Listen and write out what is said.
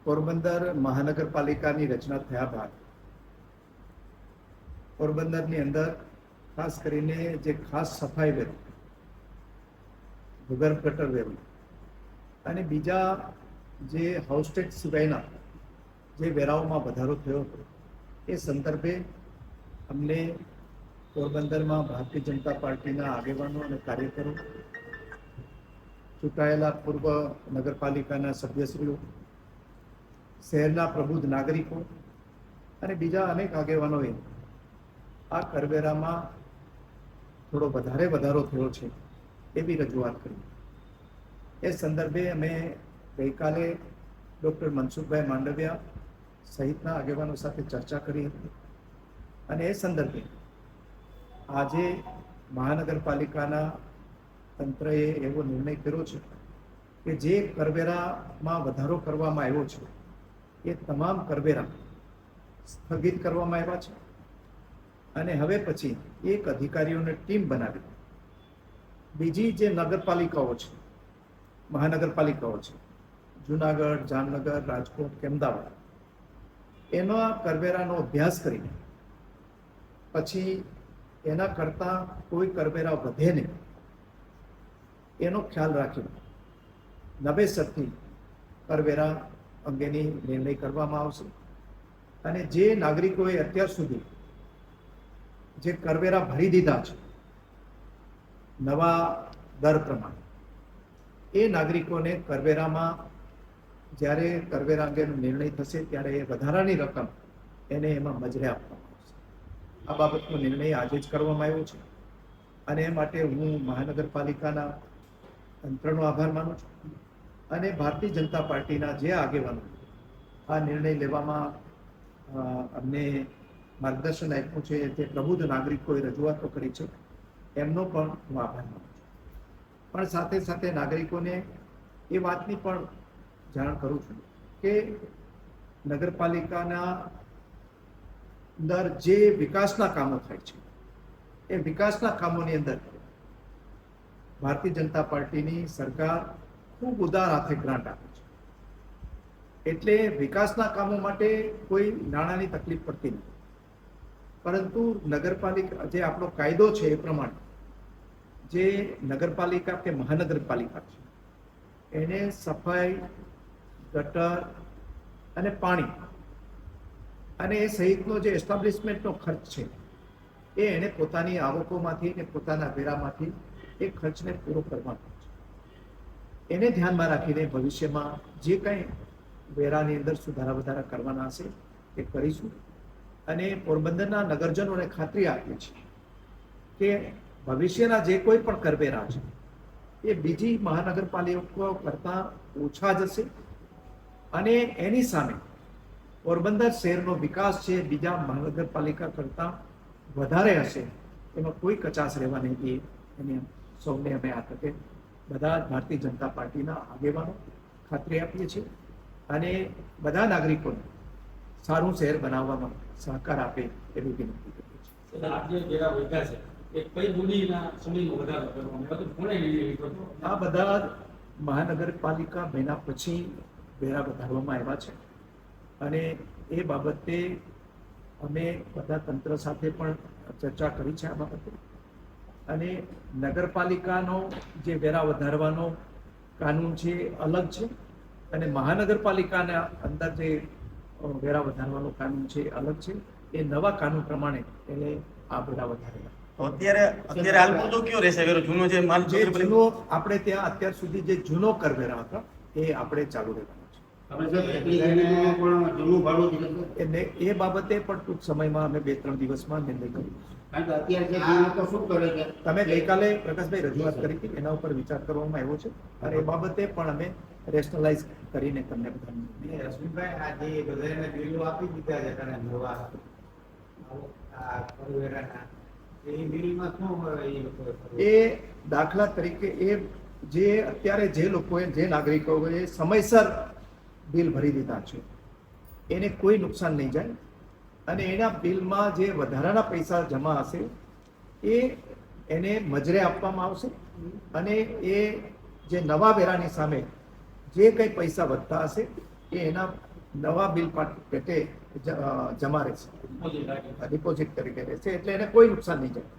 પોરબંદર મહાનગરપાલિકાની રચના થયા બાદ પોરબંદરની અંદર ખાસ કરીને જે ખાસ સફાઈ વેરો, ભૂગર્ભ ગટર વેરો અને બીજા જે હાઉસ ટેક્સ સિવાયના જે વેરાઓમાં વધારો થયો હતો એ સંદર્ભે અમને પોરબંદરમાં ભારતીય જનતા પાર્ટીના આગેવાનો અને કાર્યકરો, ચૂંટાયેલા પૂર્વ નગરપાલિકાના સભ્યશ્રીઓ, શહેરના પ્રબુદ્ધ નાગરિકો અને બીજા અનેક આગેવાનોએ આ કરવેરામાં થોડો વધારો થયો છે એવી રજૂઆત કરી. એ સંદર્ભે અમે ગઈકાલે ડૉક્ટર મનસુખભાઈ માંડવિયા સહિતના આગેવાનો સાથે ચર્ચા કરી હતી અને એ સંદર્ભે આજે મહાનગરપાલિકાના તંત્રએ એવો નિર્ણય કર્યો છે કે જે કરવેરામાં વધારો કરવામાં આવ્યો છે એ તમામ કરવેરા સ્થગિત કરવામાં આવ્યા છે અને હવે પછી એક અધિકારીઓને ટીમ બનાવી બીજી જે નગરપાલિકાઓ છે, મહાનગરપાલિકાઓ છે, જુનાગઢ, જામનગર, રાજકોટ કે અમદાવાદ, એના કરવેરાનો અભ્યાસ કરીને પછી એના કરતાં કોઈ કરવેરા વધે નહીં એનો ખ્યાલ રાખીને નવેસરથી કરવેરા અંગેની નિર્ણય કરવામાં આવશે. અને જે નાગરિકોએ અત્યાર સુધી જે કરવેરા ભરી દીધા છે નવા દર પ્રમાણે, એ નાગરિકોને કરવેરામાં જ્યારે કરવેરા અંગેનો નિર્ણય થશે ત્યારે એ વધારાની રકમ એને એમાં મજરે આપવામાં આવશે. આ બાબતનો નિર્ણય આજે જ કરવામાં આવ્યો છે અને એ માટે હું મહાનગરપાલિકાના તંત્રનો આભાર માનું છું અને ભારતીય જનતા પાર્ટીના જે આગેવાનો આ નિર્ણય લેવામાં અમને માર્ગદર્શન આપ્યું છે, તે પ્રબુદ્ધ નાગરિકોએ રજૂઆતો કરી છે, એમનો પણ હું આભાર માનું છું. પણ સાથે સાથે નાગરિકોને એ વાતની પણ જાણ કરું છું કે નગરપાલિકાના અંદર જે વિકાસના કામો થાય છે એ વિકાસના કામોની અંદર ભારતીય જનતા પાર્ટીની સરકાર ખૂબ ઉદાર હાથે ગ્રાન્ટ આપે છે. એટલે વિકાસના કામો માટે કોઈ નાણાંની તકલીફ પડતી નથી, પરંતુ નગરપાલિકા જે આપણો કાયદો છે એ પ્રમાણે જે નગરપાલિકા કે મહાનગરપાલિકા છે એને સફાઈ, ગટર અને પાણી અને એ સહિતનો જે એસ્ટાબ્લિશમેન્ટનો ખર્ચ છે એ એને પોતાની આવકોમાંથી ને પોતાના વેરામાંથી એ ખર્ચને પૂરો કરવાનો છે. એને ધ્યાનમાં રાખીને ભવિષ્યમાં જે કંઈ વેરાની અંદર સુધારા વધારા કરવાના હશે એ કરીશું અને પોરબંદરના નગરજનોને ખાતરી આપીએ છીએ કે ભવિષ્યના જે કોઈ પણ કરવેરા છે એ બીજી મહાનગરપાલિકાઓ કરતાં ઓછા જશે અને એની સામે પોરબંદર શહેરનો વિકાસ છે બીજા મહાનગરપાલિકા કરતાં વધારે હશે, એમાં કોઈ કચાશ રહેવા નહીં દઈએ. એને સૌને અમે આ તકે બધા ભારતીય જનતા પાર્ટીના આગેવાનો ખાતરી આપીએ છીએ અને બધા નાગરિકોને સારું શહેર બનાવવામાં સહકાર આપે એવી વિનંતી કરીએ છીએ. આ બધા મહાનગરપાલિકા બન્યા પછી વેરા વધારવામાં આવ્યા છે અને એ બાબતે અમે બધા તંત્ર સાથે પણ ચર્ચા કરી છે આ બાબતે. અને નગરપાલિકાનો જે વેરા વધારવાનો કાનૂન છે અલગ છે અને મહાનગરપાલિકાના અંદર જે વેરા વધારવાનો કાનૂન છે અલગ છે. એ નવા કાનૂન પ્રમાણે એને આ વેરા વધારેલા. અત્યારે હાલ પૂરતો કયો રહેશે વેરો? જૂનો જે જૂનો આપણે ત્યાં અત્યાર સુધી જે જૂનો કરવેરા હતા એ આપણે ચાલુ રહેવાનો છે. એ બાબતે પણ ટૂંક સમયમાં અમે 2-3 દિવસમાં નિર્ણય કરીશું. તમે ગઈકાલે પ્રકાશભાઈ રજૂઆત કરી હતી, એના ઉપર વિચાર કરવામાં આવ્યો છે અને એ બાબતે પણ અમે રેશનલાઇઝ કરીને તમને બધા. રશ્મિભાઈ, આ જે બધાને બિલો આપી દીધા છે તને નવા આ કરવેરાના, એ બિલમાં શું એ દાખલા તરીકે એ જે અત્યારે જે લોકોએ જે નાગરિકોએ સમયસર બિલ ભરી દીધા છે એને કોઈ નુકસાન નહીં જાય અને એના બિલમાં જે વધારાના પૈસા જમા હશે એ એને મજરે આપવામાં આવશે અને એ જે નવા વેરાની સામે જે કંઈ પૈસા વધતા હશે એ એના નવા બિલ પેટે જમા રહેશે, ડિપોઝિટ તરીકે રહેશે, એટલે એને કોઈ નુકસાન નહીં જાય.